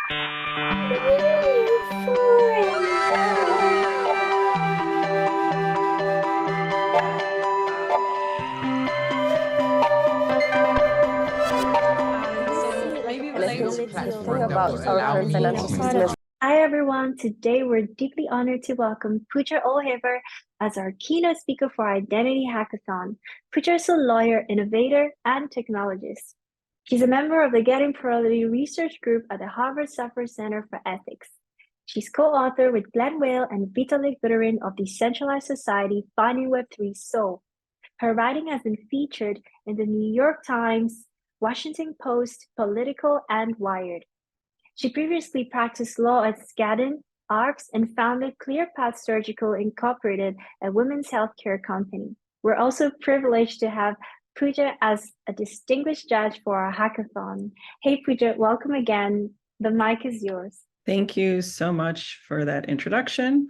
Hi everyone, today we're deeply honored to welcome Puja Ohlhaver as our keynote speaker for Identity Hackathon. Puja is a lawyer, innovator, and technologist. She's a member of the Getting Plurality Research Group at the Harvard Safra Center for Ethics. She's co-author with Glenn Whale and Vitalik Buterin of Decentralized Identity, Finding Web3 Soul. Her writing has been featured in the New York Times, Washington Post, Politico, and Wired. She previously practiced law at Skadden, Arps, and founded ClearPath Surgical Incorporated, a women's healthcare company. We're also privileged to have Puja as a distinguished judge for our hackathon. Hey, Puja, welcome again. The mic is yours. Thank you so much for that introduction.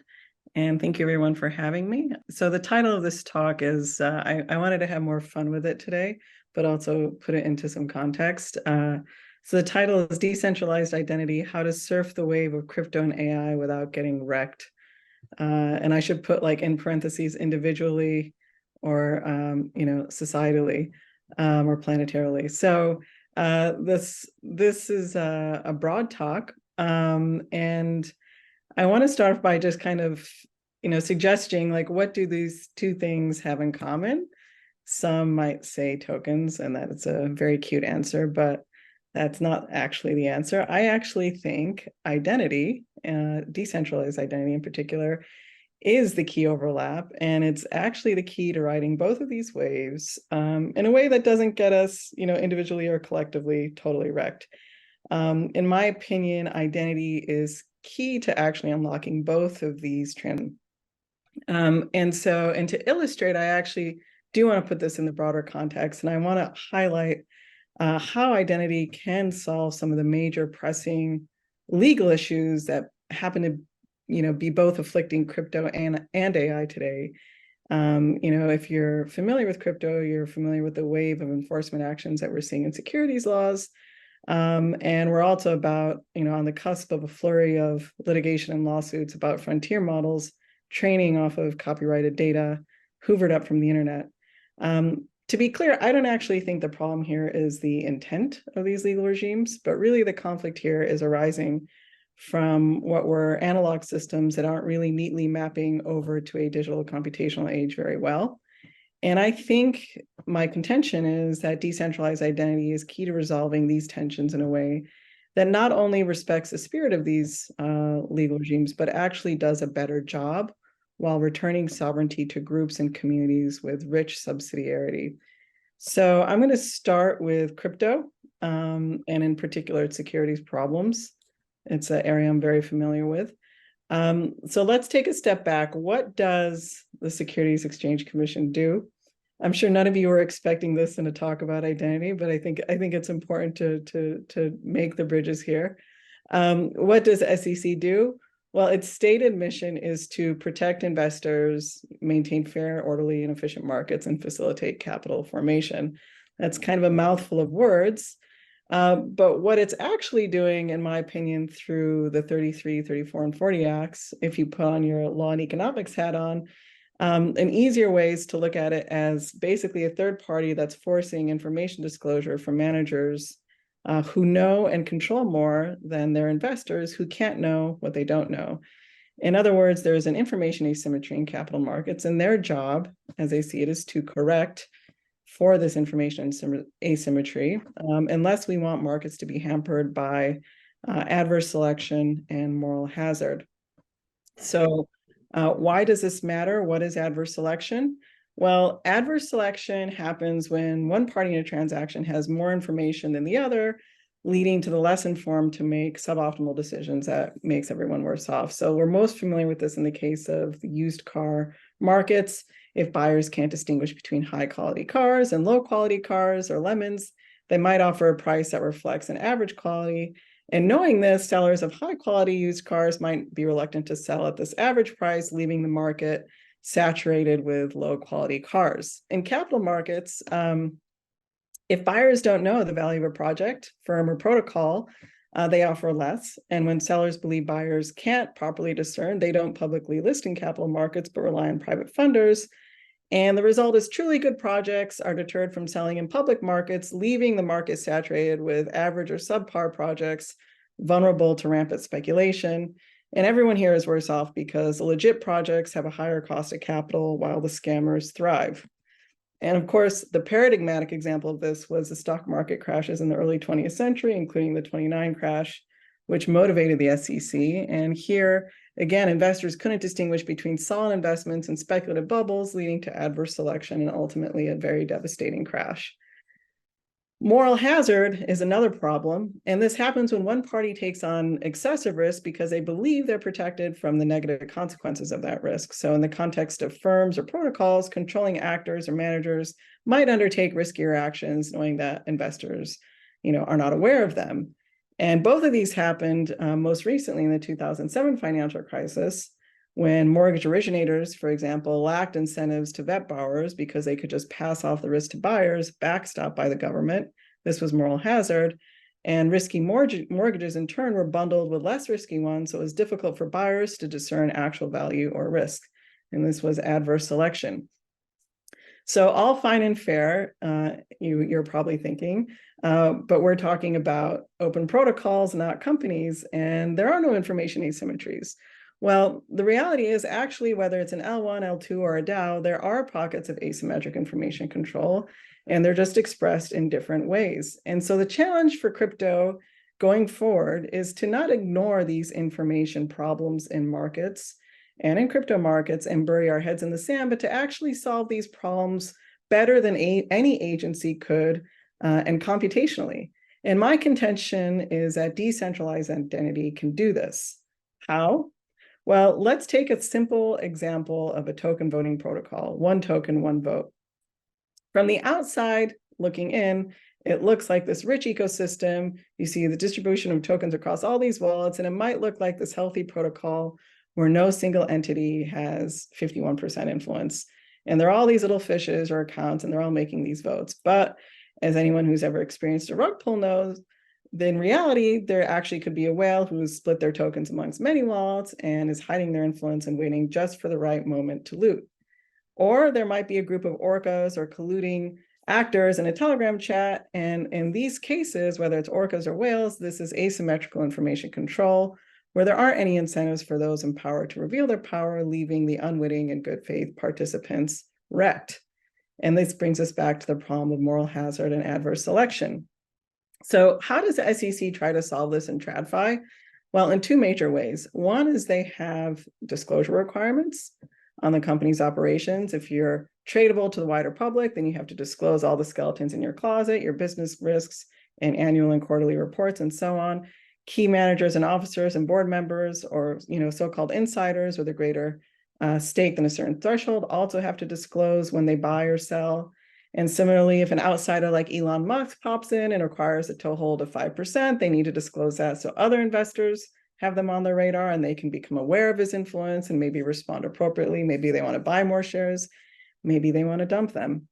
And thank you everyone for having me. So the title of this talk is, I wanted to have more fun with it today, but also put it into some context. So the title is Decentralized Identity, How to Surf the Wave of Crypto and AI Without Getting REKT. And I should put like in parentheses individually or, societally or planetarily. So this is a broad talk. And I want to start by just kind of, suggesting like, what do these two things have in common? Some might say tokens, and that it's a very cute answer, but that's not actually the answer. I actually think identity, decentralized identity in particular, is the key overlap. And it's actually the key to riding both of these waves in a way that doesn't get us, individually or collectively totally wrecked. In my opinion, identity is key to actually unlocking both of these trends. And to illustrate, I actually do want to put this in the broader context, and I want to highlight how identity can solve some of the major pressing legal issues that happen to, be both afflicting crypto and AI today. If you're familiar with crypto, you're familiar with the wave of enforcement actions that we're seeing in securities laws. And we're also about, on the cusp of a flurry of litigation and lawsuits about frontier models training off of copyrighted data hoovered up from the internet. To be clear, I don't actually think the problem here is the intent of these legal regimes, but really the conflict here is arising from what were analog systems that aren't really neatly mapping over to a digital computational age very well. And I think my contention is that decentralized identity is key to resolving these tensions in a way that not only respects the spirit of these legal regimes, but actually does a better job while returning sovereignty to groups and communities with rich subsidiarity. So I'm going to start with crypto, and in particular, its securities problems. It's an area I'm very familiar with. So let's take a step back. What does the Securities Exchange Commission do? I'm sure none of you were expecting this in a talk about identity, but I think it's important to make the bridges here. What does SEC do? Well, its stated mission is to protect investors, maintain fair, orderly, and efficient markets, and facilitate capital formation. That's kind of a mouthful of words. But what it's actually doing, in my opinion, through the 33, 34, and 40 Acts, if you put on your law and economics hat on, an easier way is to look at it as basically a third party that's forcing information disclosure from managers who know and control more than their investors who can't know what they don't know. In other words, there is an information asymmetry in capital markets, and their job, as they see it, is to correct for this information asymmetry, unless we want markets to be hampered by adverse selection and moral hazard. So why does this matter? What is adverse selection? Well, adverse selection happens when one party in a transaction has more information than the other, leading to the less informed to make suboptimal decisions that makes everyone worse off. So we're most familiar with this in the case of the used car markets. If buyers can't distinguish between high quality cars and low quality cars or lemons, they might offer a price that reflects an average quality. And knowing this, sellers of high quality used cars might be reluctant to sell at this average price, leaving the market saturated with low quality cars. In capital markets, if buyers don't know the value of a project, firm, or protocol, they offer less. And when sellers believe buyers can't properly discern, they don't publicly list in capital markets, but rely on private funders. And the result is truly good projects are deterred from selling in public markets, leaving the market saturated with average or subpar projects, vulnerable to rampant speculation. And everyone here is worse off because the legit projects have a higher cost of capital while the scammers thrive. And of course, the paradigmatic example of this was the stock market crashes in the early 20th century, including the 29 crash, which motivated the SEC. And here, again, investors couldn't distinguish between solid investments and speculative bubbles, leading to adverse selection and ultimately a very devastating crash. Moral hazard is another problem, and this happens when one party takes on excessive risk because they believe they're protected from the negative consequences of that risk. So in the context of firms or protocols, controlling actors or managers might undertake riskier actions knowing that investors, are not aware of them. And both of these happened most recently in the 2007 financial crisis, when mortgage originators, for example, lacked incentives to vet borrowers because they could just pass off the risk to buyers, backstopped by the government. This was moral hazard. And risky mortgages, in turn, were bundled with less risky ones, so it was difficult for buyers to discern actual value or risk. And this was adverse selection. So all fine and fair, you're probably thinking, but we're talking about open protocols, not companies, and there are no information asymmetries. Well, the reality is actually, whether it's an L1, L2, or a DAO, there are pockets of asymmetric information control, and they're just expressed in different ways. And so the challenge for crypto going forward is to not ignore these information problems in markets and in crypto markets and bury our heads in the sand, but to actually solve these problems better than any agency could and computationally. And my contention is that decentralized identity can do this. How? Well, let's take a simple example of a token voting protocol, one token, one vote. From the outside looking in, it looks like this rich ecosystem. You see the distribution of tokens across all these wallets, and it might look like this healthy protocol where no single entity has 51% influence. And there are all these little fishes or accounts, and they're all making these votes. But as anyone who's ever experienced a rug pull knows, in reality, there actually could be a whale who's split their tokens amongst many wallets and is hiding their influence and waiting just for the right moment to loot. Or there might be a group of orcas or colluding actors in a Telegram chat. And in these cases, whether it's orcas or whales, this is asymmetrical information control, where there aren't any incentives for those in power to reveal their power, leaving the unwitting and good faith participants wrecked. And this brings us back to the problem of moral hazard and adverse selection. So how does the SEC try to solve this in TradFi? Well, in two major ways. One is they have disclosure requirements on the company's operations. If you're tradable to the wider public, then you have to disclose all the skeletons in your closet, your business risks, and annual and quarterly reports, and so on. Key managers and officers and board members, or so-called insiders with a greater stake than a certain threshold, also have to disclose when they buy or sell. And similarly, if an outsider like Elon Musk pops in and requires a toehold of 5%, they need to disclose that so other investors have them on their radar and they can become aware of his influence and maybe respond appropriately. Maybe they want to buy more shares. Maybe they want to dump them.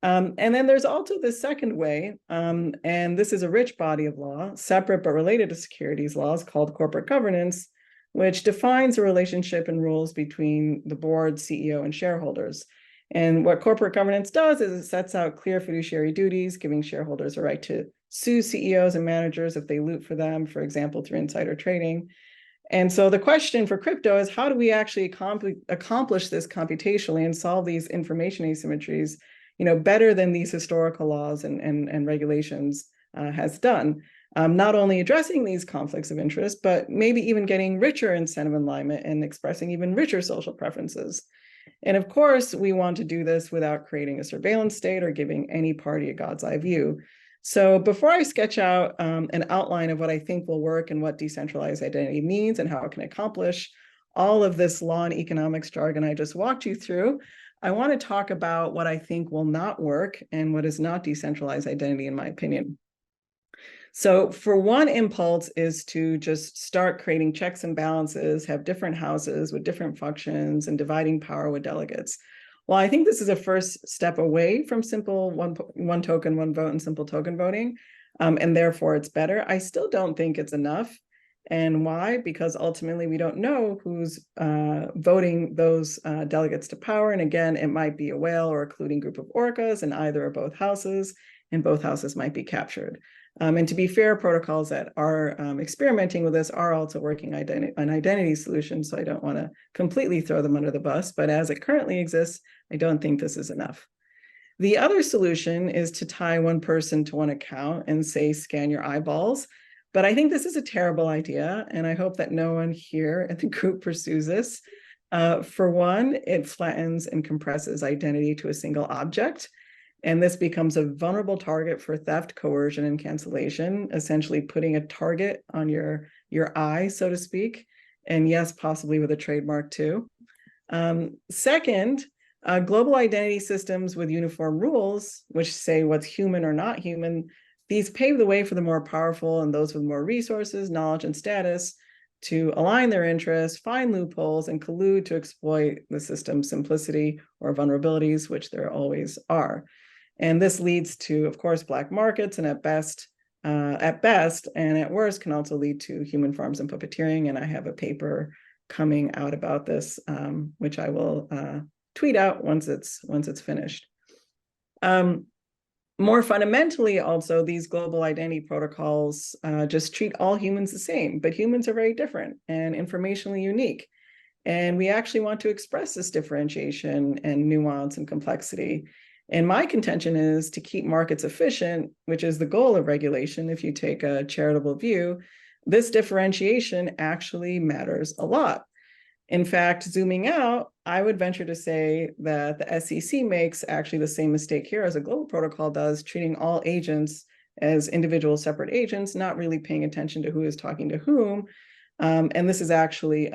And then there's also the second way, and this is a rich body of law, separate but related to securities laws, called corporate governance, which defines a relationship and rules between the board, CEO, and shareholders. And what corporate governance does is it sets out clear fiduciary duties, giving shareholders a right to sue CEOs and managers if they loot for them, for example, through insider trading. And so the question for crypto is, how do we actually accomplish this computationally and solve these information asymmetries, better than these historical laws and regulations has done? Not only addressing these conflicts of interest, but maybe even getting richer incentive alignment and expressing even richer social preferences. And of course, we want to do this without creating a surveillance state or giving any party a God's eye view. So before I sketch out an outline of what I think will work and what decentralized identity means and how it can accomplish all of this law and economics jargon I just walked you through, I want to talk about what I think will not work and what is not decentralized identity, in my opinion. So for one impulse is to just start creating checks and balances, have different houses with different functions and dividing power with delegates. Well, I think this is a first step away from simple one token, one vote and simple token voting. and therefore it's better. I still don't think it's enough. And why? Because ultimately we don't know who's voting those delegates to power. And again, it might be a whale or a colluding group of orcas in either or both houses, and both houses might be captured. And to be fair, protocols that are experimenting with this are also working on identity solutions, so I don't want to completely throw them under the bus, but as it currently exists, I don't think this is enough. The other solution is to tie one person to one account and say, scan your eyeballs. But I think this is a terrible idea, and I hope that no one here at the group pursues this. For one, it flattens and compresses identity to a single object, and this becomes a vulnerable target for theft, coercion, and cancellation, essentially putting a target on your eye, so to speak, and yes, possibly with a trademark too. Second, global identity systems with uniform rules, which say what's human or not human, these pave the way for the more powerful and those with more resources, knowledge, and status to align their interests, find loopholes, and collude to exploit the system's simplicity or vulnerabilities, which there always are. And this leads to, of course, black markets, and at best and at worst can also lead to human farms and puppeteering. And I have a paper coming out about this, which I will tweet out once it's finished. More fundamentally, also, these global identity protocols just treat all humans the same, but humans are very different and informationally unique. And we actually want to express this differentiation and nuance and complexity. And my contention is to keep markets efficient, which is the goal of regulation. If you take a charitable view, this differentiation actually matters a lot. In fact, zooming out, I would venture to say that the SEC makes actually the same mistake here as a global protocol does, treating all agents as individual separate agents, not really paying attention to who is talking to whom. And this is actually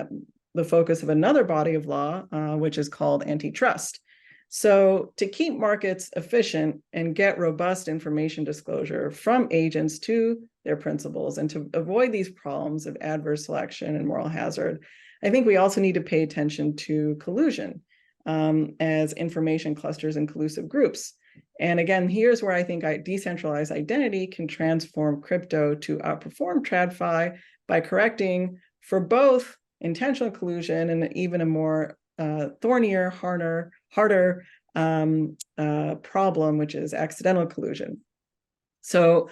the focus of another body of law, which is called antitrust. So to keep markets efficient and get robust information disclosure from agents to their principals, and to avoid these problems of adverse selection and moral hazard, I think we also need to pay attention to collusion as information clusters and collusive groups. And again, here's where I think decentralized identity can transform crypto to outperform TradFi by correcting for both intentional collusion and even a more thornier, harder problem, which is accidental collusion. So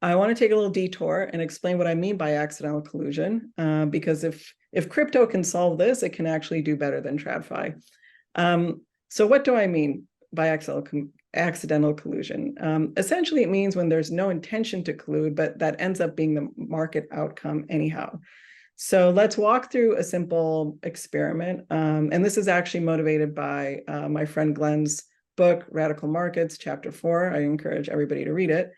I want to take a little detour and explain what I mean by accidental collusion, because if crypto can solve this, it can actually do better than TradFi. So what do I mean by accidental collusion? Essentially, it means when there's no intention to collude, but that ends up being the market outcome anyhow. So let's walk through a simple experiment. And this is actually motivated by my friend Glenn's book, Radical Markets, Chapter 4. I encourage everybody to read it.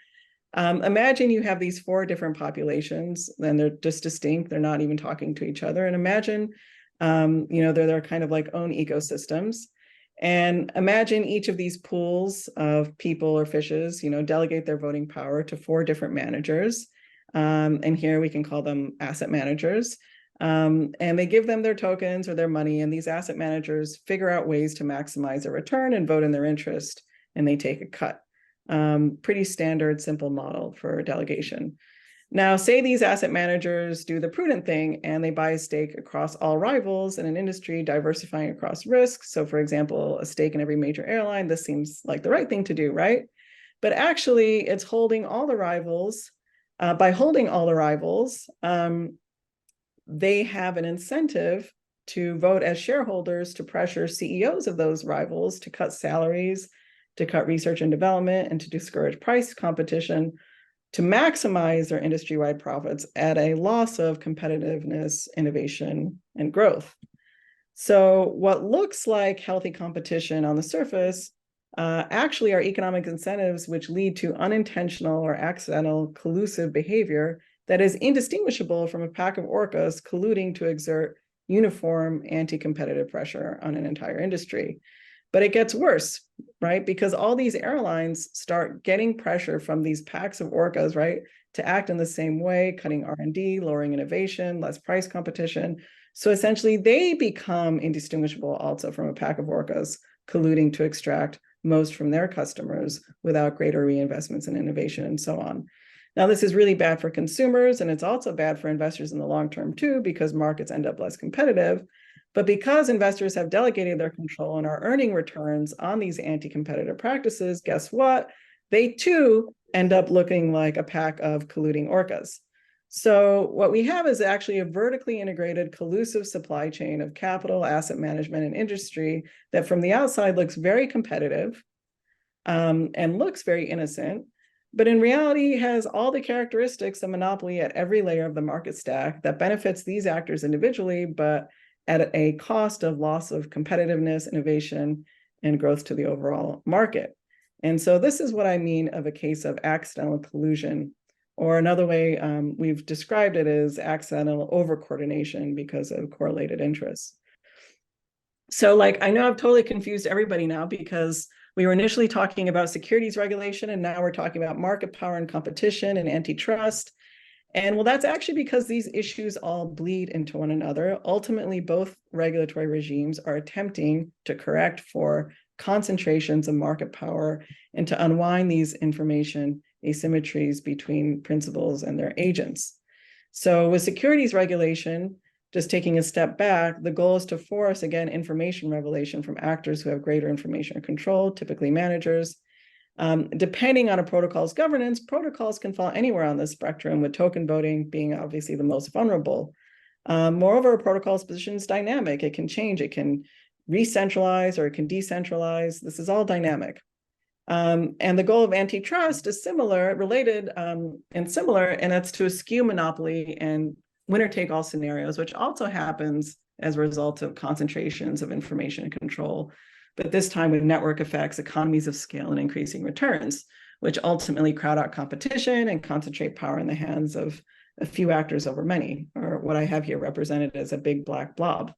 Imagine you have these 4 different populations, and they're just distinct. They're not even talking to each other. And imagine, they're kind of like own ecosystems. And imagine each of these pools of people or fishes, delegate their voting power to 4 different managers. And here we can call them asset managers. And they give them their tokens or their money, and these asset managers figure out ways to maximize their return and vote in their interest, and they take a cut. Pretty standard, simple model for delegation. Now, say these asset managers do the prudent thing and they buy a stake across all rivals in an industry, diversifying across risks. So for example, a stake in every major airline. This seems like the right thing to do, right? But actually, it's holding all the rivals. By holding all the rivals, they have an incentive to vote as shareholders to pressure CEOs of those rivals to cut salaries, to cut research and development, and to discourage price competition, to maximize their industry-wide profits at a loss of competitiveness, innovation, and growth. So what looks like healthy competition on the surface actually are economic incentives which lead to unintentional or accidental collusive behavior that is indistinguishable from a pack of orcas colluding to exert uniform anti-competitive pressure on an entire industry. But it gets worse, right? Because all these airlines start getting pressure from these packs of orcas, right, to act in the same way, cutting R&D, lowering innovation, less price competition. So essentially, they become indistinguishable also from a pack of orcas colluding to extract most from their customers without greater reinvestments in innovation and so on. Now, this is really bad for consumers, and it's also bad for investors in the long term too, because markets end up less competitive. But because investors have delegated their control and are earning returns on these anti-competitive practices, guess what? They too end up looking like a pack of colluding orcas. So what we have is actually a vertically integrated, collusive supply chain of capital, asset management, and industry that from the outside looks very competitive and looks very innocent, but in reality has all the characteristics of monopoly at every layer of the market stack that benefits these actors individually, but at a cost of loss of competitiveness, innovation, and growth to the overall market. And so this is what I mean of a case of accidental collusion, or another way we've described it as accidental over-coordination because of correlated interests. So I know I've totally confused everybody now because we were initially talking about securities regulation, and now we're talking about market power and competition and antitrust. And well, that's actually because these issues all bleed into one another. Ultimately, both regulatory regimes are attempting to correct for concentrations of market power and to unwind these information asymmetries between principals and their agents. So with securities regulation, just taking a step back, the goal is to force, again, information revelation from actors who have greater information control, typically managers. Depending on a protocol's governance, protocols can fall anywhere on the spectrum, with token voting being obviously the most vulnerable. Moreover, a protocol's position is dynamic. It can change. It can re-centralize or it can decentralize. This is all dynamic. And the goal of antitrust is related, and that's to eschew monopoly and winner-take-all scenarios, which also happens as a result of concentrations of information and control, but this time with network effects, economies of scale, and increasing returns, which ultimately crowd out competition and concentrate power in the hands of a few actors over many, or what I have here represented as a big black blob.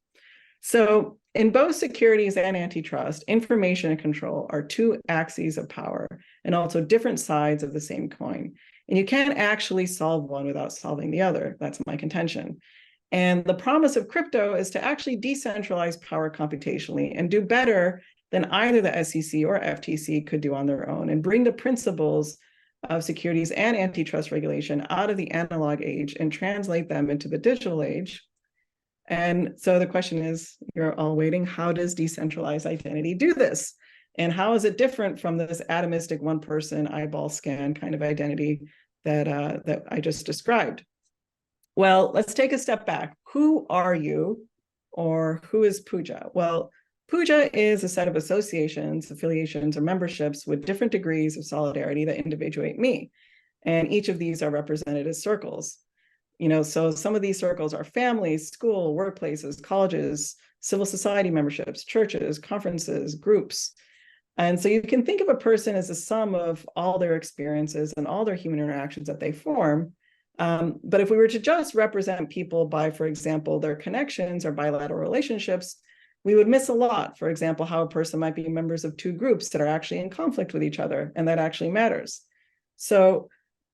So in both securities and antitrust, information and control are two axes of power and also different sides of the same coin. And you can't actually solve one without solving the other. That's my contention. And the promise of crypto is to actually decentralize power computationally and do better than either the SEC or FTC could do on their own, and bring the principles of securities and antitrust regulation out of the analog age and translate them into the digital age. And so the question is, you're all waiting, how does decentralized identity do this? And how is it different from this atomistic one-person eyeball scan kind of identity that I just described? Well, let's take a step back. Who are you, or who is Puja? Well, Puja is a set of associations, affiliations, or memberships with different degrees of solidarity that individuate me. And each of these are represented as circles. So some of these circles are families, school, workplaces, colleges, civil society memberships, churches, conferences, groups. And so you can think of a person as a sum of all their experiences and all their human interactions that they form. But if we were to just represent people by, for example, their connections or bilateral relationships, we would miss a lot. For example, how a person might be members of two groups that are actually in conflict with each other, and that actually matters. So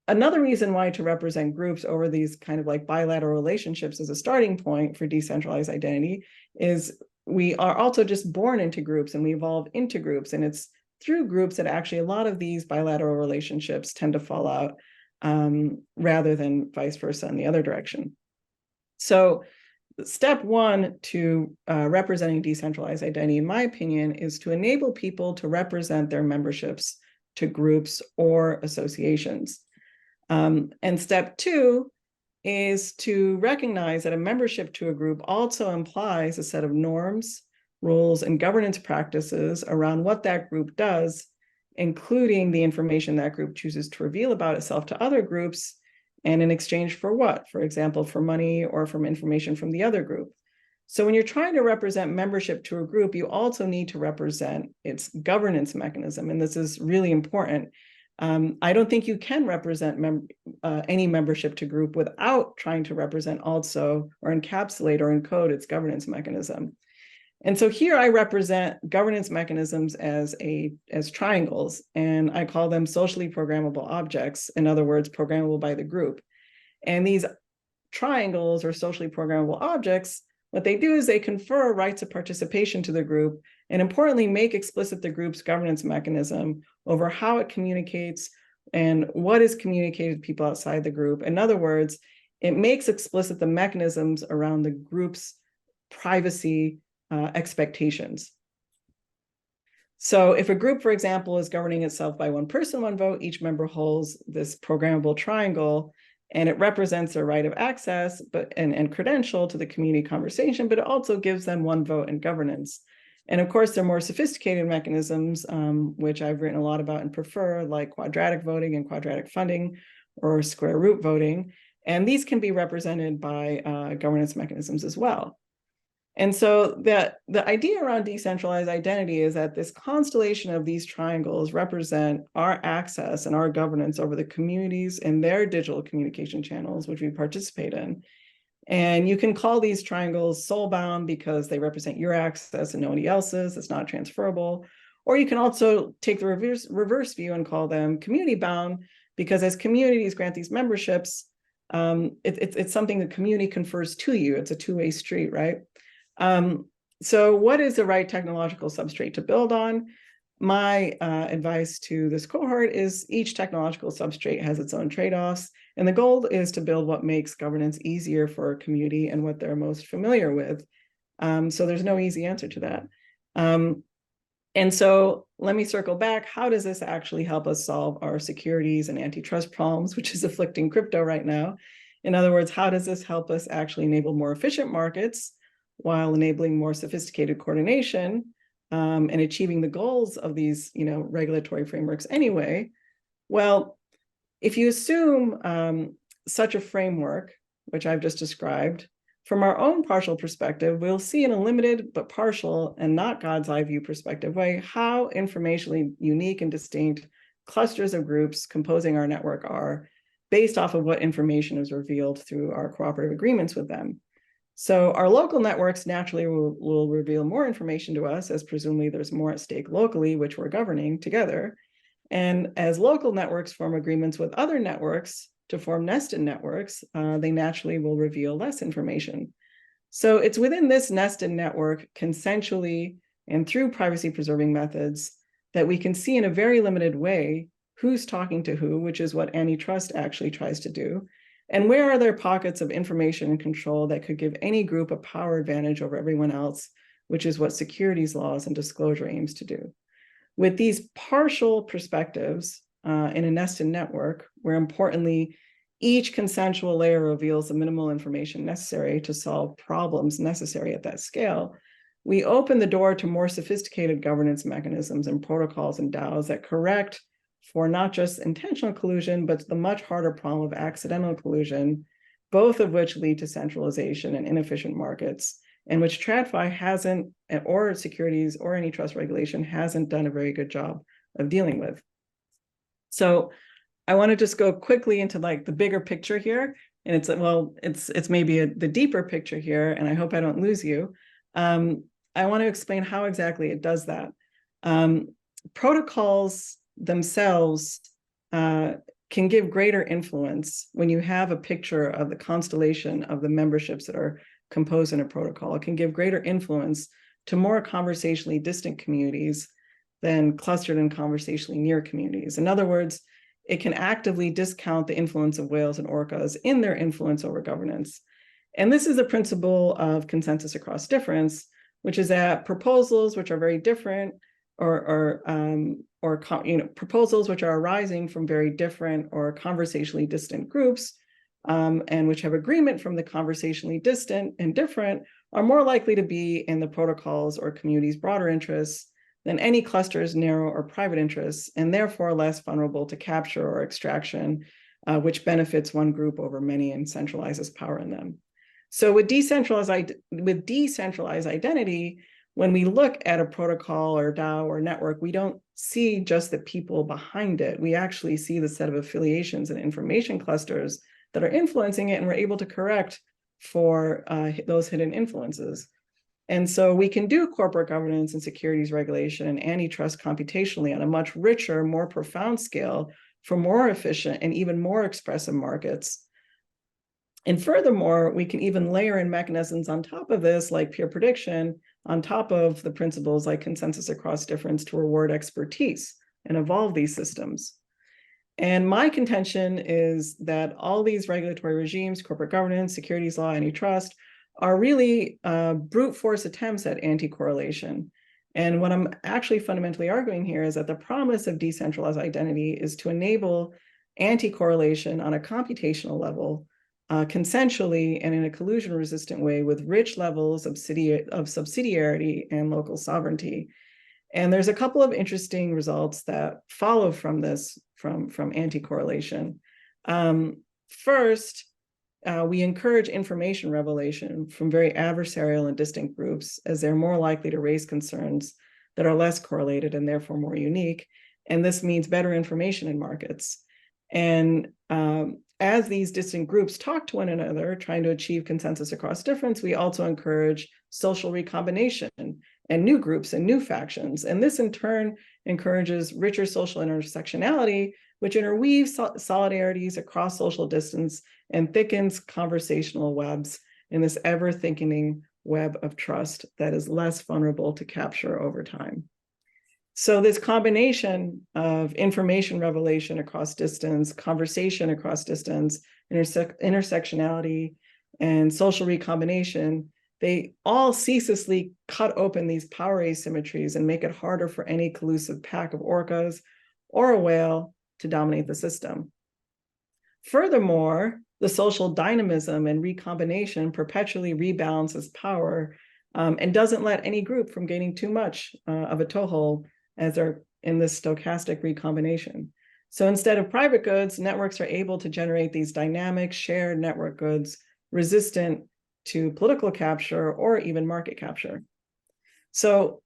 another reason why to represent groups over these kind of bilateral relationships as a starting point for decentralized identity is we are also just born into groups and we evolve into groups. And it's through groups that actually a lot of these bilateral relationships tend to fall out rather than vice versa in the other direction. So step one to representing decentralized identity, in my opinion, is to enable people to represent their memberships to groups or associations. And step two is to recognize that a membership to a group also implies a set of norms, rules, and governance practices around what that group does, including the information that group chooses to reveal about itself to other groups, and in exchange for what? For example, for money or from information from the other group. So when you're trying to represent membership to a group, you also need to represent its governance mechanism, and this is really important. I don't think you can represent any membership to group without trying to represent also or encapsulate or encode its governance mechanism. And so here I represent governance mechanisms as triangles, and I call them socially programmable objects, in other words, programmable by the group. And these triangles or socially programmable objects, what they do is they confer rights of participation to the group, and importantly, make explicit the group's governance mechanism over how it communicates, And what is communicated to people outside the group? In other words, it makes explicit the mechanisms around the group's privacy expectations. So if a group, for example, is governing itself by one person, one vote, each member holds this programmable triangle, and it represents their right of access and credential to the community conversation, but it also gives them one vote in governance. And of course, there are more sophisticated mechanisms, which I've written a lot about and prefer, like quadratic voting and quadratic funding or square root voting. And these can be represented by governance mechanisms as well. And so the idea around decentralized identity is that this constellation of these triangles represent our access and our governance over the communities and their digital communication channels, which we participate in. And you can call these triangles soul-bound because they represent your access and nobody else's. It's not transferable. Or you can also take the reverse view and call them community-bound, because as communities grant these memberships, it's something the community confers to you. It's a two-way street, right? So what is the right technological substrate to build on? My advice to this cohort is each technological substrate has its own trade-offs, and the goal is to build what makes governance easier for a community and what they're most familiar with. So there's no easy answer to that. And so let me circle back. How does this actually help us solve our securities and antitrust problems, which is afflicting crypto right now? In other words, how does this help us actually enable more efficient markets while enabling more sophisticated coordination and achieving the goals of these, regulatory frameworks anyway? Well, if you assume such a framework, which I've just described, from our own partial perspective, we'll see in a limited but partial and not God's eye view perspective way how informationally unique and distinct clusters of groups composing our network are based off of what information is revealed through our cooperative agreements with them. So our local networks naturally will reveal more information to us, as presumably there's more at stake locally, which we're governing together. And as local networks form agreements with other networks to form nested networks, they naturally will reveal less information. So it's within this nested network, consensually and through privacy-preserving methods, that we can see in a very limited way who's talking to who, which is what antitrust actually tries to do. And where are there pockets of information and control that could give any group a power advantage over everyone else, which is what securities laws and disclosure aims to do. With these partial perspectives in a nested network, where importantly, each consensual layer reveals the minimal information necessary to solve problems necessary at that scale, we open the door to more sophisticated governance mechanisms and protocols and DAOs that correct for not just intentional collusion, but the much harder problem of accidental collusion, both of which lead to centralization and inefficient markets, and which TradFi hasn't, or securities or antitrust regulation hasn't done a very good job of dealing with. So I want to just go quickly into like the bigger picture here. And it's maybe the deeper picture here, and I hope I don't lose you. I want to explain how exactly it does that. Protocols themselves can give greater influence when you have a picture of the constellation of the memberships that are composed in a protocol. It can give greater influence to more conversationally distant communities than clustered and conversationally near communities. In other words, it can actively discount the influence of whales and orcas in their influence over governance. And this is the principle of consensus across difference, which is that proposals which are very different proposals which are arising from very different or conversationally distant groups and which have agreement from the conversationally distant and different are more likely to be in the protocols or community's broader interests than any cluster's narrow or private interests, and therefore less vulnerable to capture or extraction, which benefits one group over many and centralizes power in them. So with decentralized identity, when we look at a protocol or DAO or network, we don't see just the people behind it. We actually see the set of affiliations and information clusters that are influencing it, and we're able to correct for those hidden influences. And so we can do corporate governance and securities regulation and antitrust computationally on a much richer, more profound scale for more efficient and even more expressive markets. And furthermore, we can even layer in mechanisms on top of this, like peer prediction, on top of the principles like consensus across difference to reward expertise and evolve these systems. And my contention is that all these regulatory regimes, corporate governance, securities law, antitrust, are really brute force attempts at anti-correlation. And what I'm actually fundamentally arguing here is that the promise of decentralized identity is to enable anti-correlation on a computational level, consensually and in a collusion-resistant way with rich levels of subsidiarity and local sovereignty. And there's a couple of interesting results that follow from this, from anti-correlation. First, we encourage information revelation from very adversarial and distant groups, as they're more likely to raise concerns that are less correlated and therefore more unique. And this means better information in markets. And as these distant groups talk to one another, trying to achieve consensus across difference, we also encourage social recombination and new groups and new factions. And this in turn encourages richer social intersectionality, which interweaves solidarities across social distance and thickens conversational webs in this ever-thickening web of trust that is less vulnerable to capture over time. So this combination of information revelation across distance, conversation across distance, intersectionality, and social recombination, they all ceaselessly cut open these power asymmetries and make it harder for any collusive pack of orcas or a whale to dominate the system. Furthermore, the social dynamism and recombination perpetually rebalances power and doesn't let any group from gaining too much of a toehold as they're in this stochastic recombination. So instead of private goods, networks are able to generate these dynamic shared network goods resistant to political capture or even market capture. So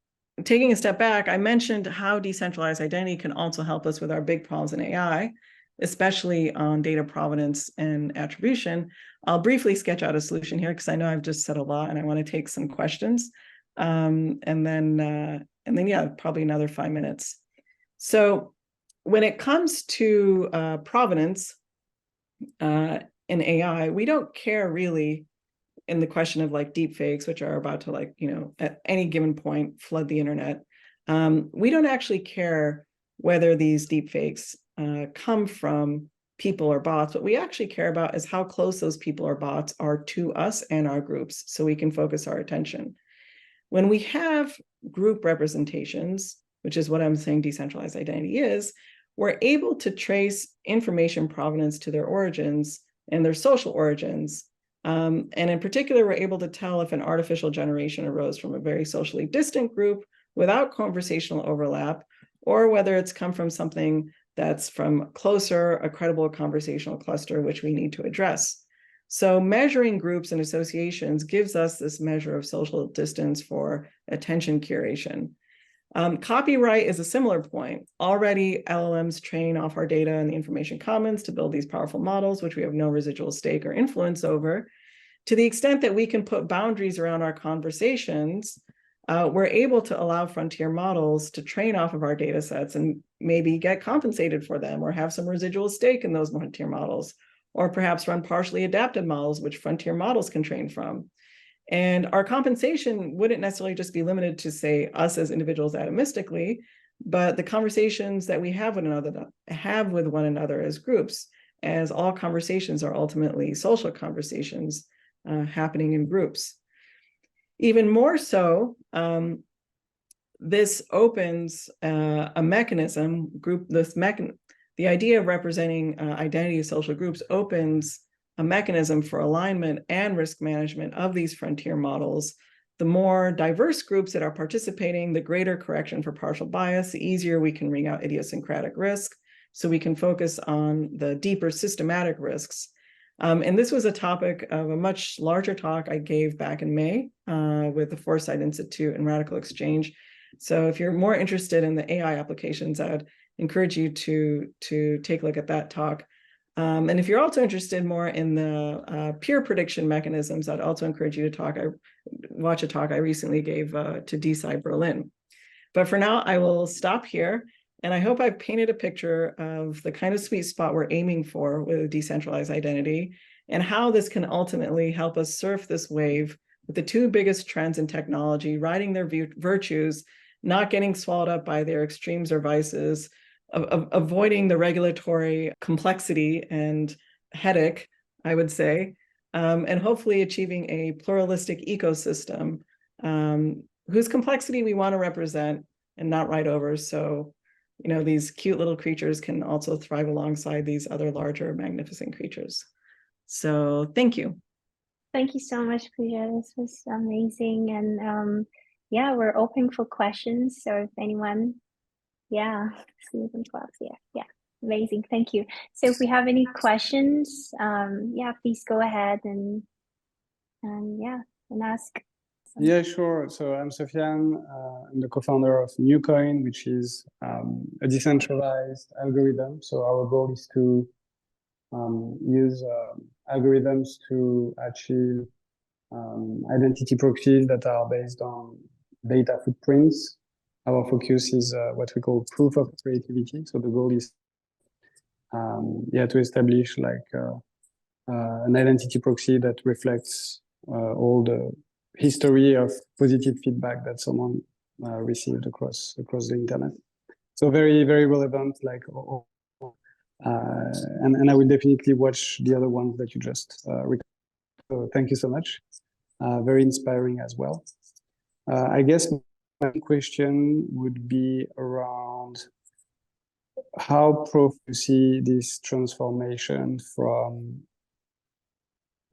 taking a step back, I mentioned how decentralized identity can also help us with our big problems in AI, especially on data provenance and attribution. I'll briefly sketch out a solution here because I know I've just said a lot and I want to take some questions. And then, yeah, probably another 5 minutes. So when it comes to provenance in AI, we don't care really in the question of like deep fakes, which are about to like, at any given point, flood the internet. We don't actually care whether these deep fakes come from people or bots. What we actually care about is how close those people or bots are to us and our groups, so we can focus our attention. When we have group representations, which is what I'm saying decentralized identity is, we're able to trace information provenance to their origins and their social origins. And in particular, we're able to tell if an artificial generation arose from a very socially distant group without conversational overlap, or whether it's come from something that's from closer, a credible conversational cluster, which we need to address. So measuring groups and associations gives us this measure of social distance for attention curation. Copyright is a similar point. Already, LLMs train off our data in the information commons to build these powerful models, which we have no residual stake or influence over. To the extent that we can put boundaries around our conversations, we're able to allow frontier models to train off of our data sets and maybe get compensated for them or have some residual stake in those frontier models, or perhaps run partially adapted models, which frontier models can train from. And our compensation wouldn't necessarily just be limited to, say, us as individuals atomistically, but the conversations that we have with one another as groups, as all conversations are ultimately social conversations happening in groups. Even more so, this opens a mechanism, the idea of representing identity of social groups opens a mechanism for alignment and risk management of these frontier models. The more diverse groups that are participating, the greater correction for partial bias, the easier we can wring out idiosyncratic risk, so we can focus on the deeper systematic risks. And this was a topic of a much larger talk I gave back in May with the Foresight Institute and Radical Exchange. So if you're more interested in the AI applications, I would encourage you to take a look at that talk. And if you're also interested more in the peer prediction mechanisms, I'd also encourage you to watch a talk I recently gave to DeSci Berlin. But for now, I will stop here. And I hope I've painted a picture of the kind of sweet spot we're aiming for with a decentralized identity and how this can ultimately help us surf this wave with the two biggest trends in technology, riding their virtues, not getting swallowed up by their extremes or vices, avoiding the regulatory complexity and headache, I would say, and hopefully achieving a pluralistic ecosystem whose complexity we want to represent and not write over. So, these cute little creatures can also thrive alongside these other larger, magnificent creatures. So thank you. Thank you so much, Puja. This was amazing. And yeah, we're open for questions. So if anyone, yeah, Stephen Klaus, yeah, amazing. Thank you. So if we have any questions, yeah, please go ahead and ask. Yeah, sure. So I'm Sofiane. I'm the co-founder of NewCoin, which is a decentralized algorithm. So our goal is to use algorithms to achieve identity proxies that are based on data footprints. Our focus is what we call proof of creativity. So the goal is to establish like an identity proxy that reflects all the history of positive feedback that someone received across the internet. So very, very relevant, like, and I will definitely watch the other ones that you just recorded. So thank you so much. Very inspiring as well. I guess my question would be around how you see this transformation from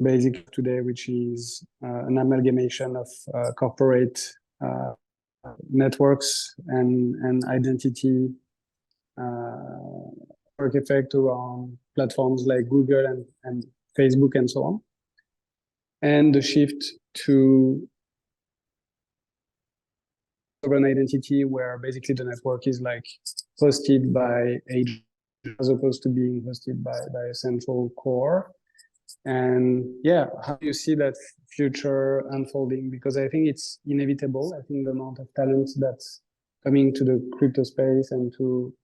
basic today, which is an amalgamation of corporate networks and identity network effect around platforms like Google and Facebook and so on, and the shift to sovereign identity, where basically the network is like hosted by agents as opposed to being hosted by a central core. And yeah, how do you see that future unfolding? Because I think it's inevitable. I think the amount of talent that's coming to the crypto space and to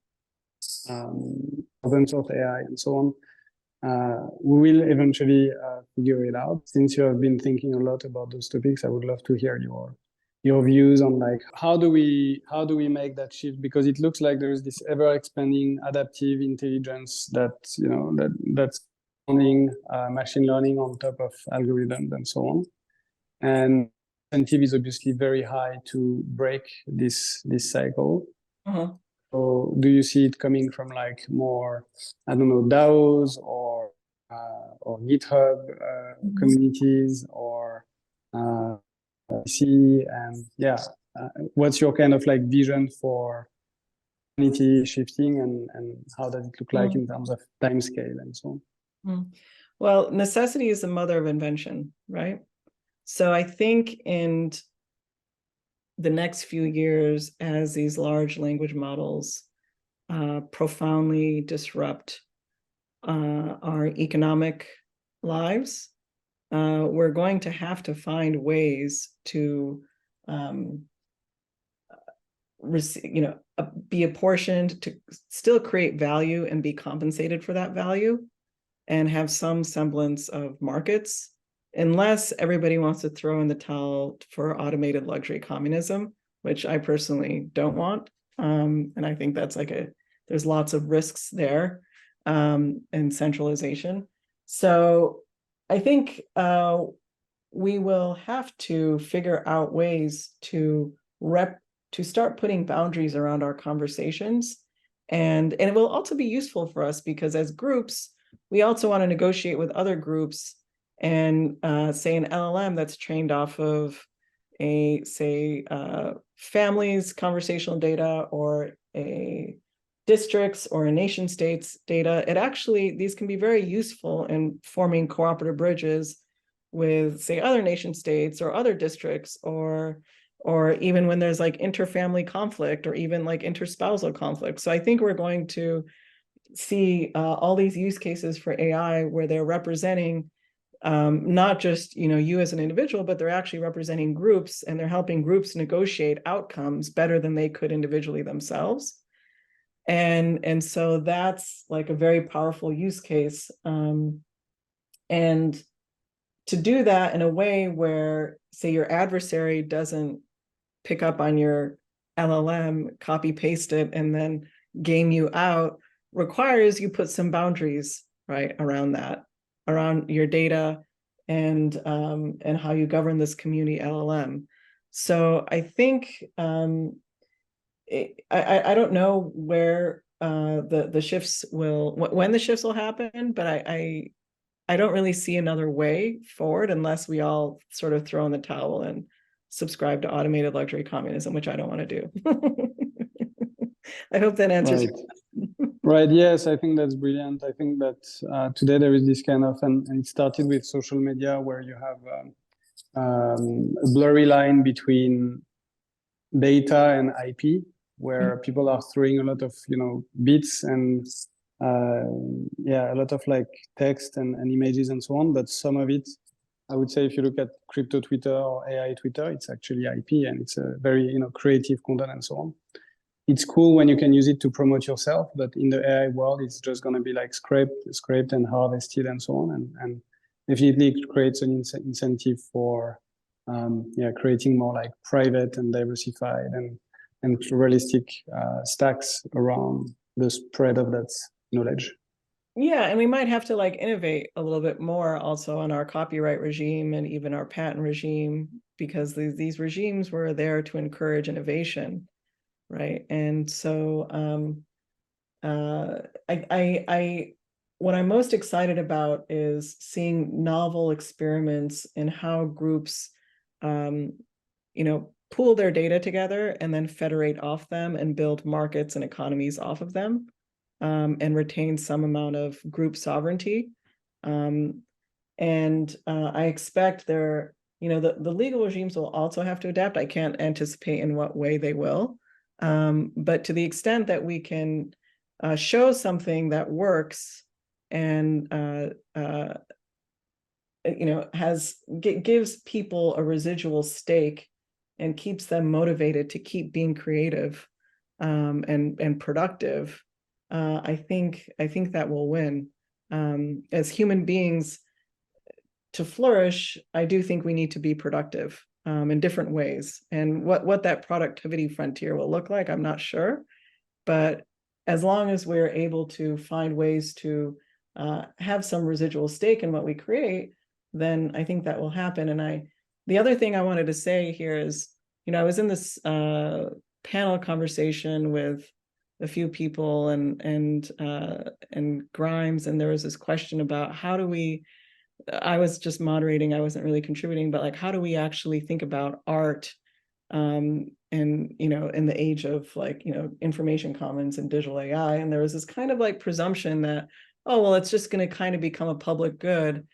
open source AI and so on, we will eventually figure it out. Since you have been thinking a lot about those topics, I would love to hear your views on like how do we make that shift, because it looks like there is this ever expanding adaptive intelligence that that's running machine learning on top of algorithms and so on, and incentive is obviously very high to break this cycle. So do you see it coming from like more, I don't know, DAOs or GitHub communities or and what's your kind of like vision for humanity shifting, and how does it look like in terms of time scale and so on? Well, necessity is the mother of invention, right? So I think in the next few years, as these large language models profoundly disrupt our economic lives, we're going to have to find ways to be apportioned to still create value and be compensated for that value and have some semblance of markets, unless everybody wants to throw in the towel for automated luxury communism, which I personally don't want. And I think that's there's lots of risks there and centralization. So I think we will have to figure out ways to start putting boundaries around our conversations. And it will also be useful for us because as groups, we also want to negotiate with other groups and say an LLM that's trained off of family's conversational data or a districts or a nation state's data. These can be very useful in forming cooperative bridges with, say, other nation states or other districts, or even when there's like interfamily conflict or even like interspousal conflict. So I think we're going to see all these use cases for AI where they're representing not just you as an individual, but they're actually representing groups, and they're helping groups negotiate outcomes better than they could individually themselves. And so that's like a very powerful use case. And to do that in a way where, say, your adversary doesn't pick up on your LLM, copy paste it, and then game you out requires you put some boundaries, right, around that, around your data and how you govern this community LLM. So I think I don't know where the shifts will, when the shifts will happen, but I don't really see another way forward unless we all sort of throw in the towel and subscribe to automated luxury communism, which I don't want to do. I hope that answers your question. Right. Yes, I think that's brilliant. I think that today there is this kind of, and it started with social media where you have a blurry line between data and IP, where people are throwing a lot of, bits and a lot of like text and images and so on. But some of it, I would say, if you look at crypto Twitter or AI Twitter, it's actually IP and it's a very, creative content and so on. It's cool when you can use it to promote yourself, but in the AI world, it's just going to be like scraped and harvested and so on. And definitely it creates an incentive for creating more like private and diversified and realistic stacks around the spread of that knowledge. Yeah, and we might have to like innovate a little bit more also on our copyright regime and even our patent regime, because these regimes were there to encourage innovation, right? And so what I'm most excited about is seeing novel experiments in how groups pool their data together and then federate off them and build markets and economies off of them, and retain some amount of group sovereignty. And I expect the legal regimes will also have to adapt. I can't anticipate in what way they will. But to the extent that we can show something that works and gives people a residual stake and keeps them motivated to keep being creative and productive, I think that will win. As human beings, to flourish, I do think we need to be productive in different ways. And what that productivity frontier will look like, I'm not sure. But as long as we're able to find ways to have some residual stake in what we create, then I think that will happen. And the other thing I wanted to say here is, I was in this panel conversation with a few people and Grimes, and there was this question about I was just moderating, I wasn't really contributing, but like, how do we actually think about art and in the age of like, information commons and digital AI? And there was this kind of like presumption that, oh, well, it's just going to kind of become a public good.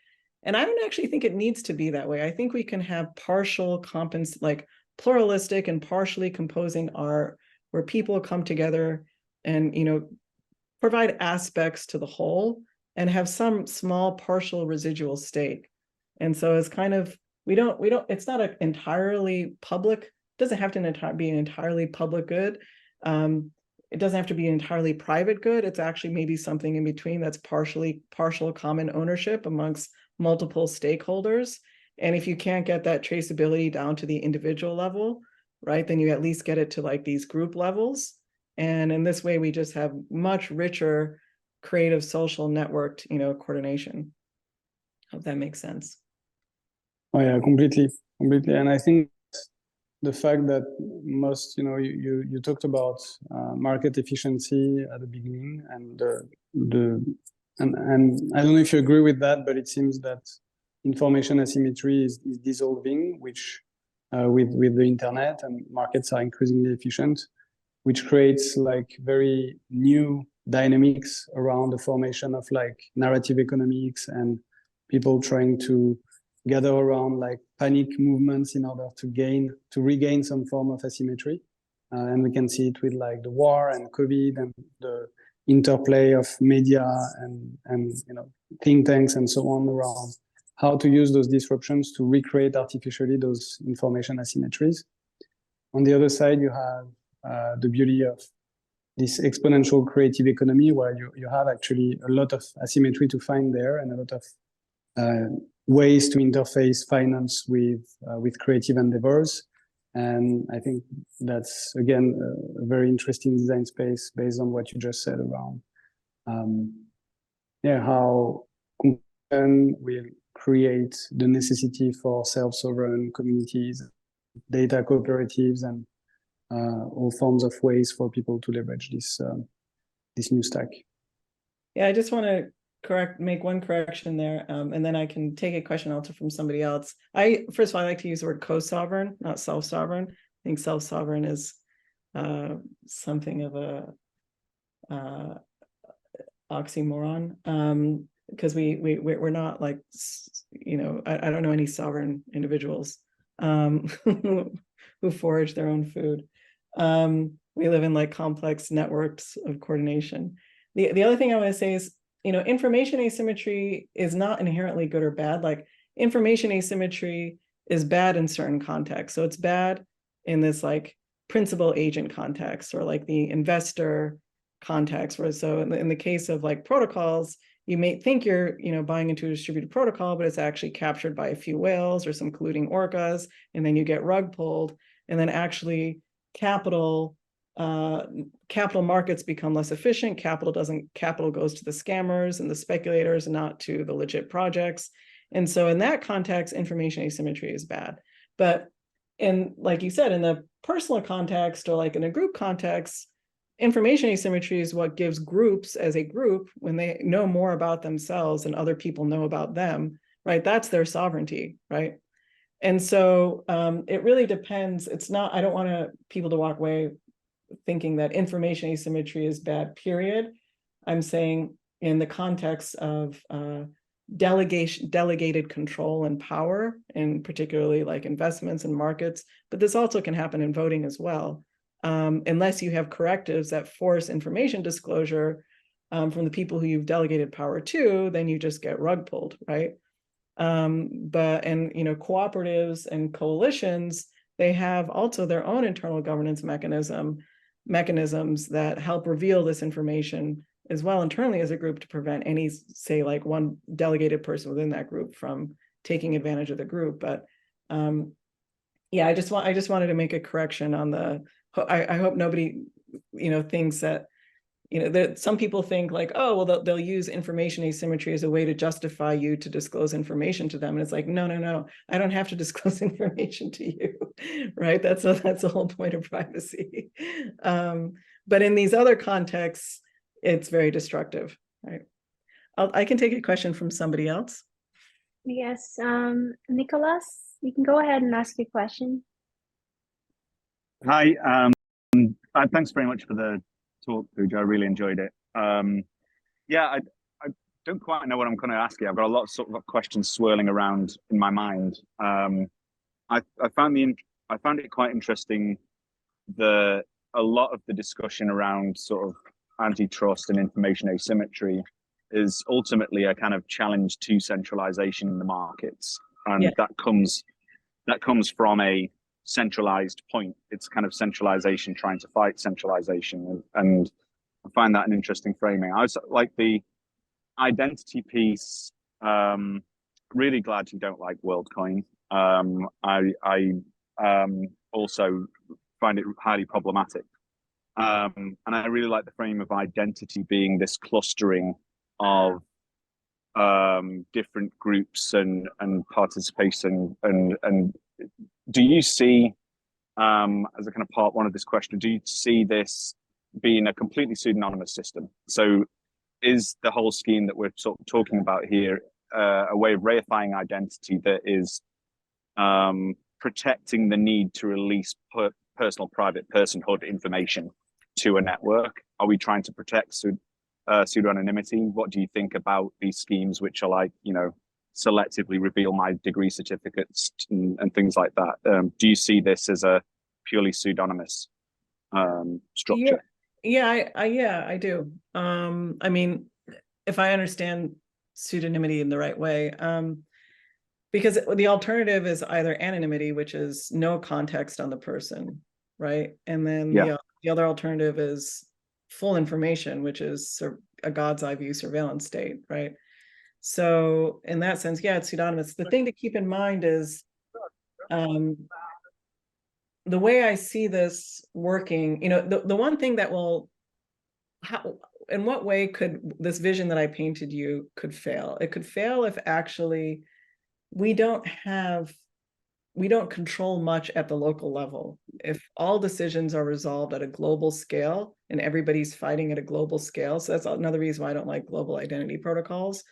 And I don't actually think it needs to be that way. I think we can have partial pluralistic and partially composing art where people come together and, provide aspects to the whole and have some small partial residual stake. And so it's kind of, it's not an entirely public, doesn't have to be an entirely public good. It doesn't have to be an entirely private good. It's actually maybe something in between that's partial common ownership amongst multiple stakeholders. And if you can't get that traceability down to the individual level, right, then you at least get it to like these group levels. And in this way, we just have much richer creative social networked, coordination. Hope that makes sense. Oh yeah, completely. And I think the fact that most, you talked about market efficiency at the beginning, and and I don't know if you agree with that, but it seems that information asymmetry is dissolving, which with the internet, and markets are increasingly efficient, which creates like very new dynamics around the formation of like narrative economics and people trying to gather around like panic movements in order to regain some form of asymmetry. And we can see it with like the war and COVID and the interplay of media and think tanks and so on around how to use those disruptions to recreate artificially those information asymmetries. On the other side, you have the beauty of this exponential creative economy where you have actually a lot of asymmetry to find there and a lot of ways to interface finance with creative endeavors. And I think that's, again, a very interesting design space based on what you just said around how conclusion will create the necessity for self-sovereign communities, data cooperatives, and all forms of ways for people to leverage this new stack. Yeah, I just want to make one correction there, and then I can take a question also from somebody else. First of all, I like to use the word co-sovereign, not self-sovereign. I think self-sovereign is something of a oxymoron, because we're not like, I don't know any sovereign individuals who forage their own food. We live in like complex networks of coordination. The other thing I want to say is, information asymmetry is not inherently good or bad. Like, information asymmetry is bad in certain contexts. So it's bad in this like principal agent context, or like the investor context, where so in the case of like protocols, you may think you're buying into a distributed protocol, but it's actually captured by a few whales or some colluding orcas, and then you get rug pulled, and then actually capital markets become less efficient. Capital goes to the scammers and the speculators and not to the legit projects. And so in that context, information asymmetry is bad. But like you said, in the personal context or like in a group context, information asymmetry is what gives groups as a group, when they know more about themselves and other people know about them, right? That's their sovereignty, right? And so it really depends. It's not, I don't want people to walk away thinking that information asymmetry is bad, period. I'm saying in the context of delegated control and power, and particularly like investments and markets, but this also can happen in voting as well. Unless you have correctives that force information disclosure from the people who you've delegated power to, then you just get rug pulled, right? But cooperatives and coalitions, they have also their own internal governance mechanisms that help reveal this information as well internally as a group, to prevent any, say, like one delegated person within that group from taking advantage of the group. But I just wanted to make a correction on the. I hope nobody thinks that that some people think like, oh, well, they'll use information asymmetry as a way to justify you to disclose information to them, and it's like, no, I don't have to disclose information to you, right? That's the whole point of privacy. But in these other contexts, it's very destructive, right? I can take a question from somebody else. Yes, Nicholas, you can go ahead and ask your question. Hi, thanks very much for the talk, Puja. I really enjoyed it. I don't quite know what I'm going to ask you. I've got a lot of sort of questions swirling around in my mind. I found it quite interesting. A lot of the discussion around sort of antitrust and information asymmetry is ultimately a kind of challenge to centralization in the markets, and that comes from a centralized point. It's kind of centralization trying to fight centralization, and I find that an interesting framing. I was like the identity piece. Really glad you don't like WorldCoin. I also find it highly problematic, and I really like the frame of identity being this clustering of different groups and participation and do you see, as a kind of part one of this question, do you see this being a completely pseudonymous system? So is the whole scheme that we're sort of talking about here a way of reifying identity that is protecting the need to release personal private personhood information to a network? Are we trying to protect pseudo-anonymity? What do you think about these schemes which are like, selectively reveal my degree certificates and things like that? Do you see this as a purely pseudonymous structure? I do. I mean, if I understand pseudonymity in the right way, because the alternative is either anonymity, which is no context on the person, right? And then the other alternative is full information, which is a God's eye view surveillance state, right? So in that sense, it's pseudonymous. The thing to keep in mind is the way I see this working, the one thing that will, in what way could this vision that I painted you could fail? It could fail if actually we don't control much at the local level. If all decisions are resolved at a global scale and everybody's fighting at a global scale, so that's another reason why I don't like global identity protocols,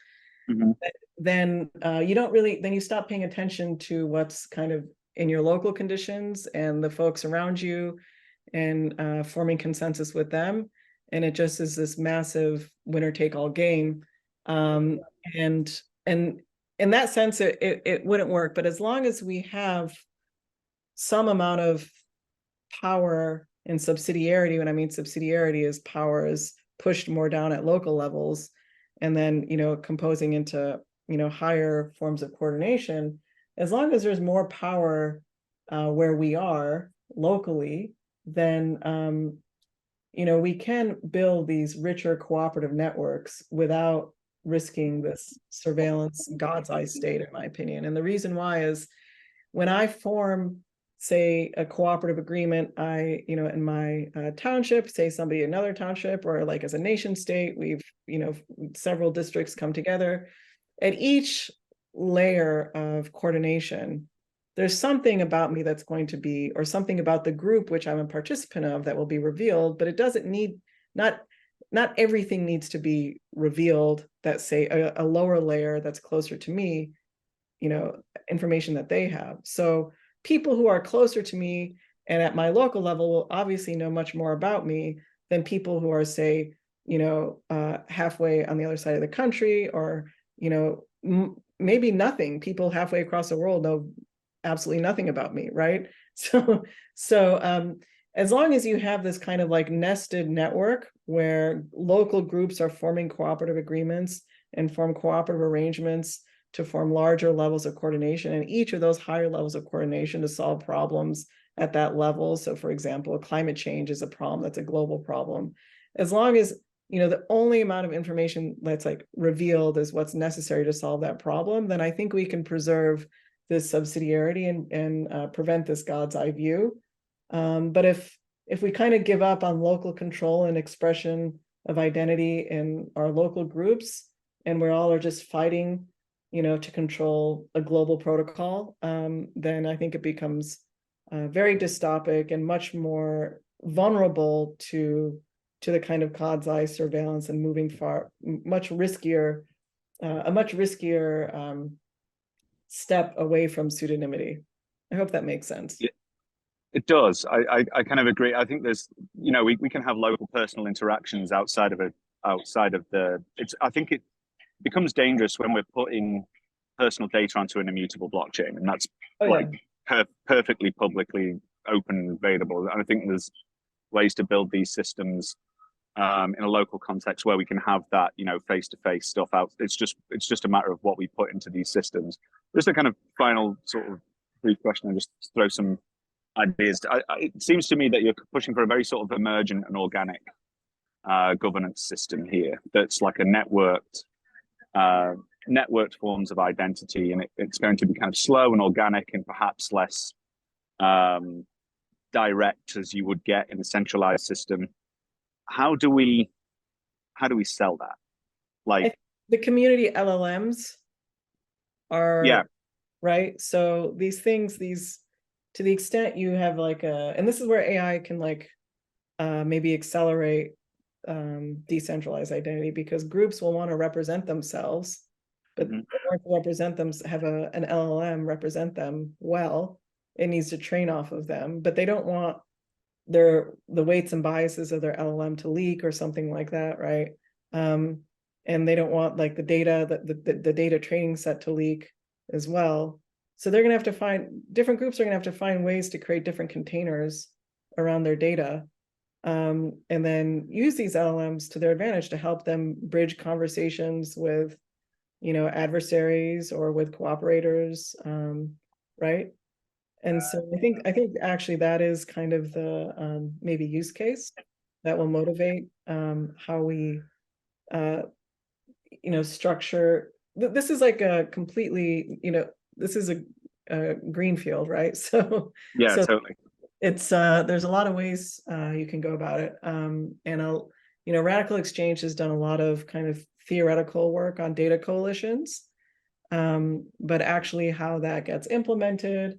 then you stop paying attention to what's kind of in your local conditions and the folks around you, and forming consensus with them. And it just is this massive winner take all game. And in that sense, it wouldn't work. But as long as we have some amount of power and subsidiarity, when I mean subsidiarity is power is pushed more down at local levels, and then, composing into, higher forms of coordination, as long as there's more power where we are locally, then, we can build these richer cooperative networks without risking this surveillance God's eye state, in my opinion. And the reason why is when I form, say, a cooperative agreement, in my township, say somebody in another township, or like as a nation state, we've, several districts come together. At each layer of coordination, there's something about me that's going to be, or something about the group which I'm a participant of that will be revealed, but it doesn't need, not everything needs to be revealed. That, say, a lower layer that's closer to me, information that they have. So people who are closer to me and at my local level will obviously know much more about me than people who are, say, halfway on the other side of the country, or, maybe nothing. People halfway across the world know absolutely nothing about me, right? So as long as you have this kind of like nested network where local groups are forming cooperative agreements and form cooperative arrangements to form larger levels of coordination, and each of those higher levels of coordination to solve problems at that level. So for example, climate change is a problem that's a global problem. As long as, the only amount of information that's like revealed is what's necessary to solve that problem, then I think we can preserve this subsidiarity and prevent this God's eye view. But if we kind of give up on local control and expression of identity in our local groups, and we all are just fighting, to control a global protocol, then I think it becomes very dystopic and much more vulnerable to the kind of God's eye surveillance, and moving far, much riskier, a much riskier step away from pseudonymity. I hope that makes sense. Yeah, it does. I kind of agree. I think there's, we can have local personal interactions outside of I think it becomes dangerous when we're putting personal data onto an immutable blockchain, and that's perfectly publicly open and available. And I think there's ways to build these systems in a local context where we can have that, face-to-face stuff out. It's just a matter of what we put into these systems. Just a kind of final sort of brief question, and just throw some ideas. It seems to me that you're pushing for a very sort of emergent and organic governance system here. That's like a networked forms of identity, and it's going to be kind of slow and organic, and perhaps less direct as you would get in a centralized system. How do we sell that? Like the community LLMs are, right. So these things, to the extent you have like and this is where AI can like maybe accelerate decentralized identity, because groups will want to represent themselves, but in order to represent them, have an LLM represent them well, it needs to train off of them, but they don't want the weights and biases of their LLM to leak or something like that, right? And they don't want like the data, the data training set to leak as well. So they're gonna have to find, different groups are gonna have to find ways to create different containers around their data, and then use these LLMs to their advantage to help them bridge conversations with, adversaries or with cooperators, right? And so I think actually that is kind of the maybe use case that will motivate how we structure. This is like a completely, this is a green field, right? So totally. it's there's a lot of ways you can go about it. Radical Exchange has done a lot of kind of theoretical work on data coalitions, but actually how that gets implemented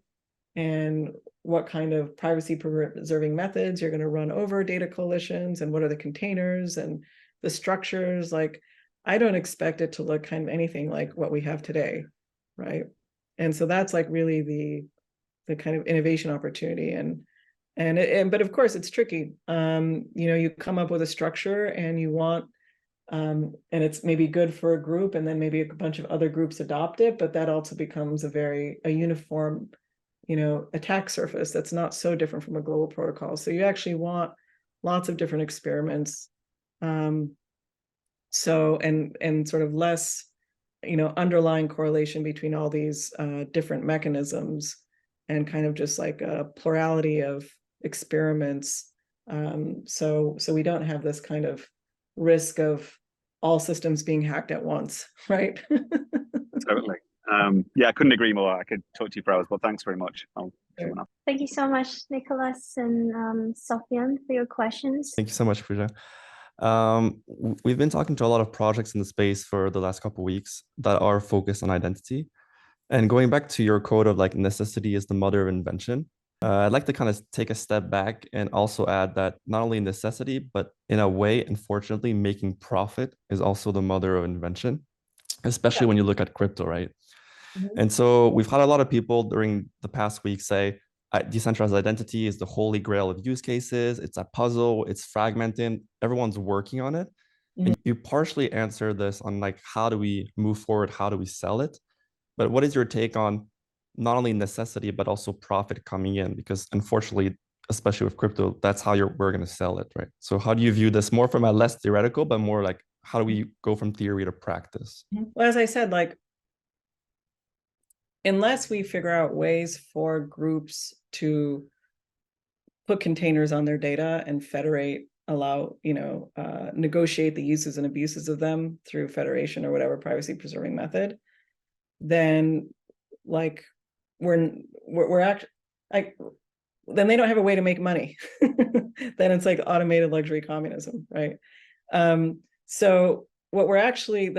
and what kind of privacy preserving methods you're going to run over data coalitions and what are the containers and the structures. Like, I don't expect it to look kind of anything like what we have today, right? And so that's like really the kind of innovation opportunity. But of course it's tricky. You come up with a structure and you want, and it's maybe good for a group, and then maybe a bunch of other groups adopt it, but that also becomes a uniform, attack surface that's not so different from a global protocol. So you actually want lots of different experiments. So sort of less, underlying correlation between all these different mechanisms, and kind of just like a plurality of experiments. So we don't have this kind of risk of all systems being hacked at once, right? Totally. Yeah, I couldn't agree more. I could talk to you for hours, but thanks very much. Thank you so much, Nicholas and Sofian, for your questions. Thank you so much, Puja. We've been talking to a lot of projects in the space for the last couple of weeks that are focused on identity. And going back to your quote of like necessity is the mother of invention, I'd like to kind of take a step back and also add that not only necessity, but in a way, unfortunately, making profit is also the mother of invention, especially when you look at crypto, right? And so we've had a lot of people during the past week say, decentralized identity is the holy grail of use cases. It's a puzzle, it's fragmented, everyone's working on it. And you partially answer this on like, how do we move forward? How do we sell it? But what is your take on not only necessity, but also profit coming in? Because unfortunately, especially with crypto, that's how we're going to sell it, right? So how do you view this more from a less theoretical, but more like, how do we go from theory to practice? Well, as I said, like, unless we figure out ways for groups to put containers on their data and federate, negotiate the uses and abuses of them through federation or whatever privacy preserving method, then like we're actually like, then they don't have a way to make money. Then it's like automated luxury communism, right? So what we're actually,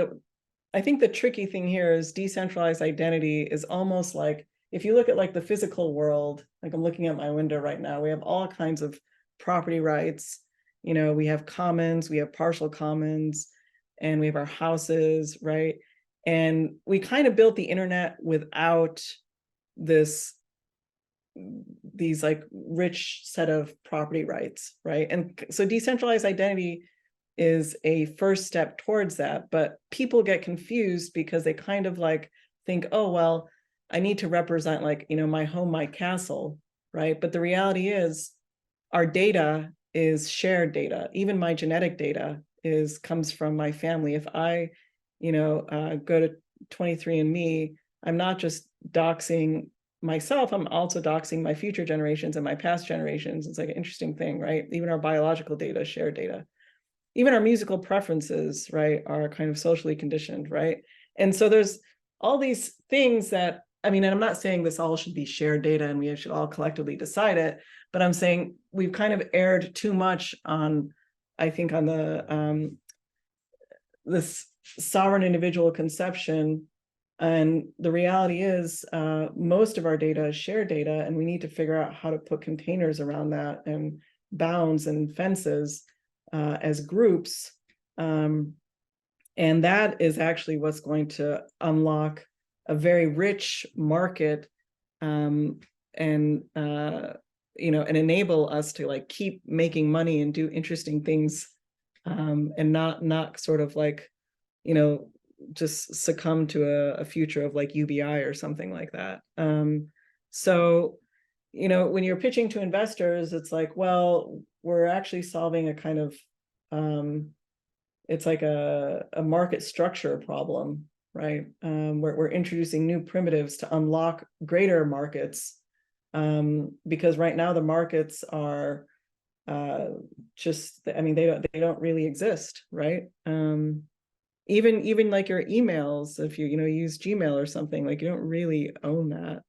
I think the tricky thing here is decentralized identity is almost like, if you look at like the physical world, like I'm looking at my window right now, we have all kinds of property rights. We have commons, we have partial commons, and we have our houses, right? And we kind of built the internet without these like rich set of property rights, right? And so decentralized identity is a first step towards that, but people get confused because they kind of like think, oh, well, I need to represent like, my home, my castle, right? But the reality is our data is shared data. Even my genetic data comes from my family. If I, go to 23andMe, I'm not just doxing myself, I'm also doxing my future generations and my past generations. It's like an interesting thing, right? Even our biological data, shared data. Even our musical preferences, right, are kind of socially conditioned, right? And so there's all these things that, and I'm not saying this all should be shared data and we should all collectively decide it, but I'm saying we've kind of erred too much on, I think, on the this sovereign individual conception. And the reality is most of our data is shared data, and we need to figure out how to put containers around that and bounds and fences as groups. And that is actually what's going to unlock a very rich market and enable us to like keep making money and do interesting things and not sort of like, just succumb to a future of like UBI or something like that. So, when you're pitching to investors, it's like, well, we're actually solving a kind of, it's like a market structure problem, right? We're introducing new primitives to unlock greater markets, because right now the markets are just, they don't really exist, right? Even like your emails, if you use Gmail or something, like you don't really own that.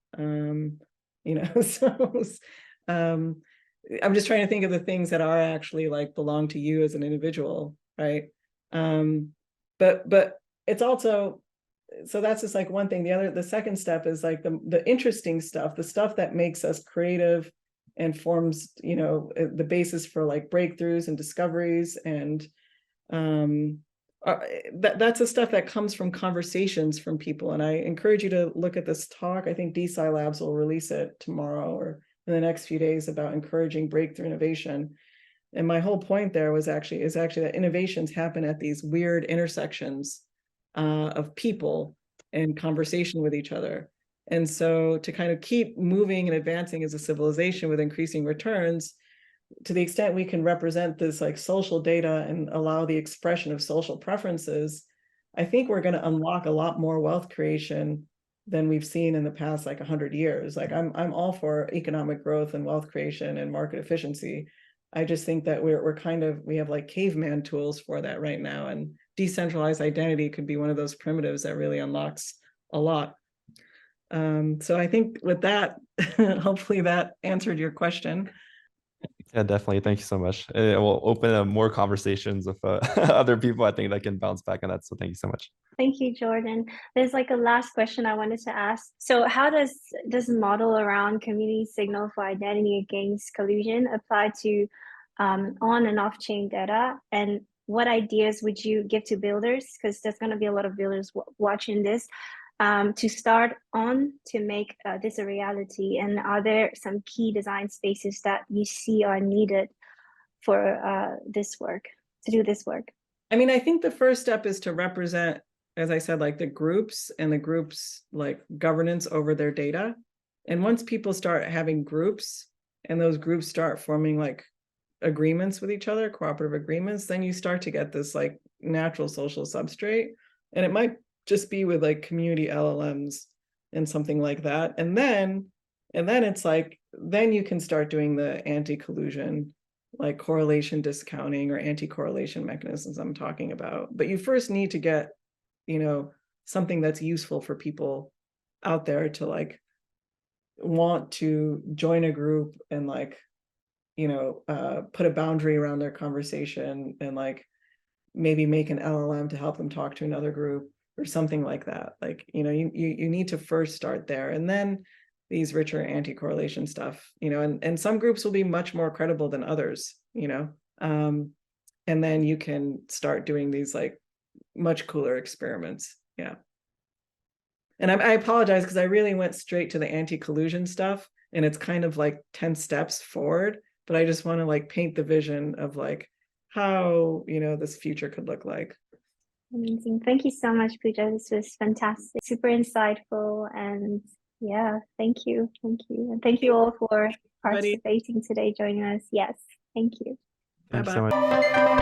I'm just trying to think of the things that are actually like belong to you as an individual, right? But it's also, so that's just like one thing. The second step is like the interesting stuff, the stuff that makes us creative and forms, you know, the basis for like breakthroughs and discoveries. And that's the stuff that comes from conversations from people. And I encourage you to look at this talk. I think DeSci Labs will release it tomorrow or in the next few days about encouraging breakthrough innovation. And my whole point there is actually that innovations happen at these weird intersections of people and conversation with each other. And so to kind of keep moving and advancing as a civilization with increasing returns, to the extent we can represent this like social data and allow the expression of social preferences, I think we're going to unlock a lot more wealth creation than we've seen in the past like 100 years. Like I'm all for economic growth and wealth creation and market efficiency. I just think that we have like caveman tools for that right now, and decentralized identity could be one of those primitives that really unlocks a lot. So I think with that, hopefully that answered your question. Yeah, definitely. Thank you so much. It will open up more conversations with other people, I think, that can bounce back on that. So thank you so much. Thank you, Jordan. There's like a last question I wanted to ask. So how does this model around community signal for identity against collusion apply to on and off chain data? And what ideas would you give to builders? Because there's going to be a lot of builders watching this to start on to make this a reality. And are there some key design spaces that you see are needed for this work, to do this work? I mean, I think the first step is to represent, as I said, like the groups and the groups like governance over their data. And once people start having groups and those groups start forming like agreements with each other, cooperative agreements, then you start to get this like natural social substrate. And it might just be with like community LLMs and something like that. And then it's like, then you can start doing the anti-collusion, like correlation discounting or anti-correlation mechanisms I'm talking about. But you first need to get, you know, something that's useful for people out there to like want to join a group and like, you know, put a boundary around their conversation and like maybe make an LLM to help them talk to another group or something like that. Like, you know, you need to first start there, and then these richer anti-correlation stuff, you know, and some groups will be much more credible than others, you know, and then you can start doing these like much cooler experiments. Yeah. And I apologize because I really went straight to the anti-collusion stuff, and it's kind of like 10 steps forward, but I just want to like paint the vision of like how, you know, this future could look like. Amazing. Thank you so much, Puja. This was fantastic, super insightful, and yeah, thank you. Thank you. And thank you all for participating today, joining us. Yes, thank you. Thank you so much.